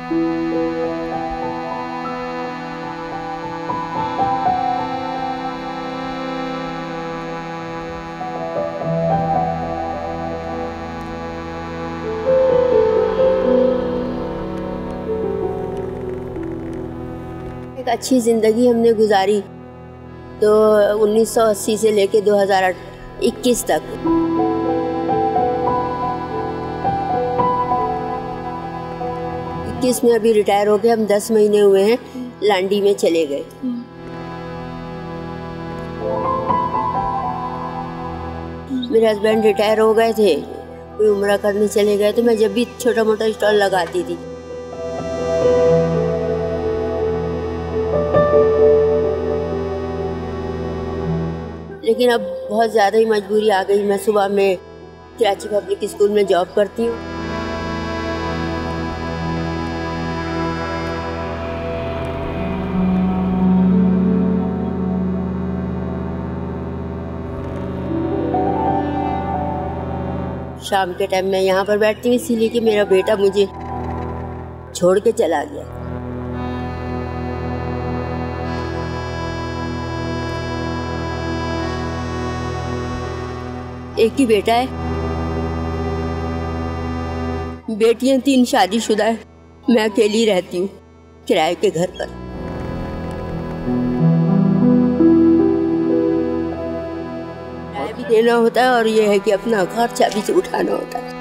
एक अच्छी ज़िंदगी हमने गुजारी तो 1980 से लेके 2021 तक। में अभी रिटायर हो गए, हम 10 महीने हुए हैं, लांडी में चले गए। मेरे हस्बैंड रिटायर हो गए थे, कोई उम्रा करने चले गए, तो मैं जब भी छोटा मोटा स्टॉल लगाती थी। लेकिन अब बहुत ज़्यादा ही मजबूरी आ गई। मैं सुबह में कराची पब्लिक स्कूल में जॉब करती हूँ। शाम के टाइम मैं यहाँ पर बैठती हूँ, इसीलिए कि मेरा बेटा मुझे छोड़ के चला गया। एक ही बेटा है, बेटियां 3 शादीशुदा है, मैं अकेली रहती हूँ किराए के घर पर। किराया भी देना होता है और ये है कि अपना खर्चा भी उठाना होता है।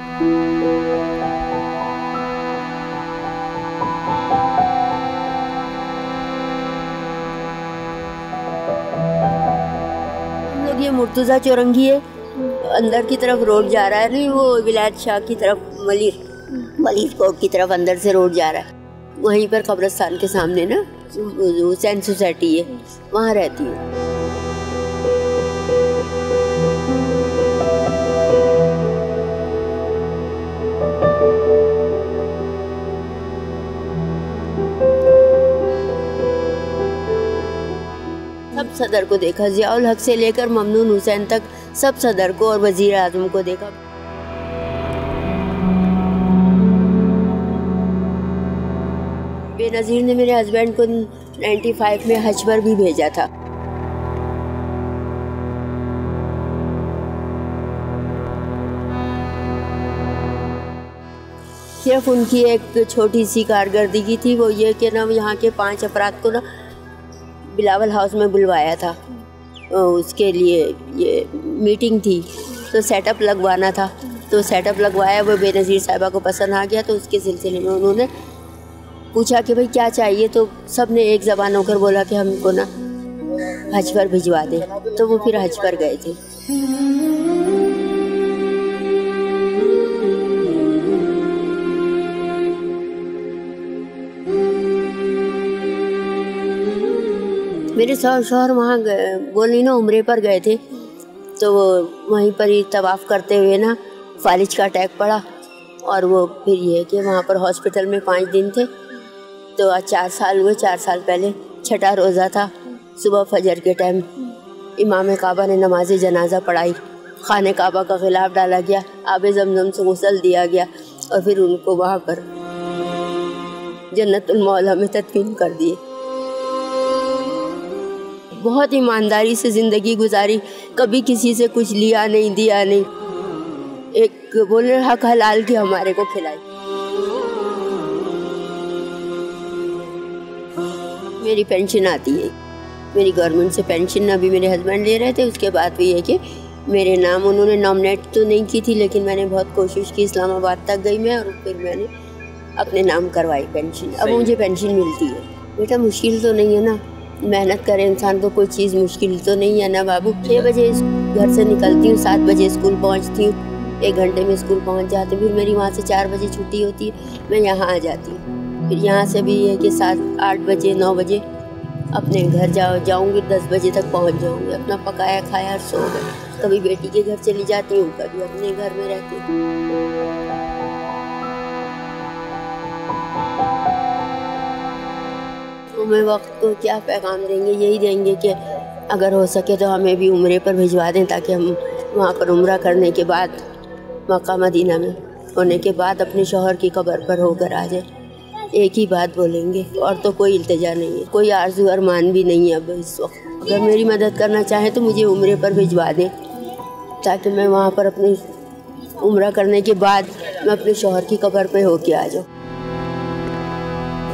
हम लोग ये मुर्तुजा चौरंगी है, अंदर की तरफ रोड जा रहा है, नहीं वो विलायत शाह की तरफ मलिर कोट की तरफ अंदर से रोड जा रहा है। वहीं पर कब्रिस्तान के सामने ना हुसैन सोसाइटी है, वहाँ रहती हूँ। सब सदर को देखा, ज़ियाउल हक से लेकर ममनून हुसैन तक सब सदर को और वज़ीर आज़म को देखा। बेनज़ीर ने मेरे हस्बैंड को 95 में हज पर भी भेजा था। सिर्फ उनकी एक छोटी सी कारकर्दगी थी, वो ये कि ना यहाँ के 5 अफराद को ना बिलावल हाउस में बुलवाया था। उसके लिए ये मीटिंग थी, तो सेटअप लगवाना था, तो सेटअप लगवाया। वो बेनज़ीर साहिबा को पसंद आ गया, तो उसके सिलसिले में उन्होंने पूछा कि भाई क्या चाहिए, तो सब ने एक ज़बान होकर बोला कि हमको ना हज पर भिजवा दे। तो वो फिर हज पर गए थे। मेरे शौहर वहाँ बोली ना उम्रे पर गए थे, तो वो वहीं पर ही तवाफ़ करते हुए ना फालिज का अटैक पड़ा, और वो फिर ये कि वहाँ पर हॉस्पिटल में 5 दिन थे। तो आज 4 साल हुए। 4 साल पहले छठा रोज़ा था। सुबह फजर के टाइम इमाम काबा ने नमाज जनाजा पढ़ाई, खाने काबा का ख़िलाफ़ डाला गया, आब ज़मज़म से गुस्ल दिया गया, और फिर उनको वहाँ पर जन्नतुल मौला में तदफीन कर दिए। बहुत ईमानदारी से ज़िंदगी गुजारी, कभी किसी से कुछ लिया नहीं, दिया नहीं। एक बोले हक हलाल की हमारे को खिलाई। मेरी पेंशन आती है, मेरी गवर्नमेंट से पेंशन अभी मेरे हस्बैंड ले रहे थे। उसके बाद भी है कि मेरे नाम उन्होंने नॉमिनेट तो नहीं की थी, लेकिन मैंने बहुत कोशिश की, इस्लामाबाद तक गई मैं, और फिर मैंने अपने नाम करवाई पेंशन। अब मुझे पेंशन मिलती है। बेटा मुश्किल तो नहीं है ना, मेहनत करे इंसान तो कोई चीज़ मुश्किल तो नहीं है ना बाबू। 6 बजे घर से निकलती हूँ, 7 बजे स्कूल पहुँचती हूँ, 1 घंटे में स्कूल पहुँच जाती हूँ। फिर मेरी वहाँ से 4 बजे छुट्टी होती है, मैं यहाँ आ जाती हूँ। फिर यहाँ से भी है कि 7-8 बजे 9 बजे अपने घर जाऊँगी, 10 बजे तक पहुँच जाऊँगी। अपना पकाया खाया और सो गए। कभी बेटी के घर चली जाती हूँ, कभी अपने घर में रहती हूँ। हमें वक्त को क्या पैगाम देंगे, यही देंगे कि अगर हो सके तो हमें भी उम्रे पर भिजवा दें, ताकि हम वहाँ पर उम्रा करने के बाद मक्का मदीना में होने के बाद अपने शौहर की कब्र पर होकर आ जाए। एक ही बात बोलेंगे और तो कोई इल्तिजा नहीं है, कोई आरज़ू अरमान भी नहीं है अब इस वक्त। अगर मेरी मदद करना चाहे तो मुझे उम्रे पर भिजवा दें, ताकि मैं वहाँ पर अपनी उम्रा करने के बाद मैं अपने शौहर की कब्र पे होके आ जाऊँ।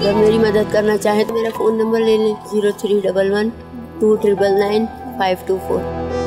अगर मेरी मदद करना चाहे तो मेरा फ़ोन नंबर ले लें 0311 2999524।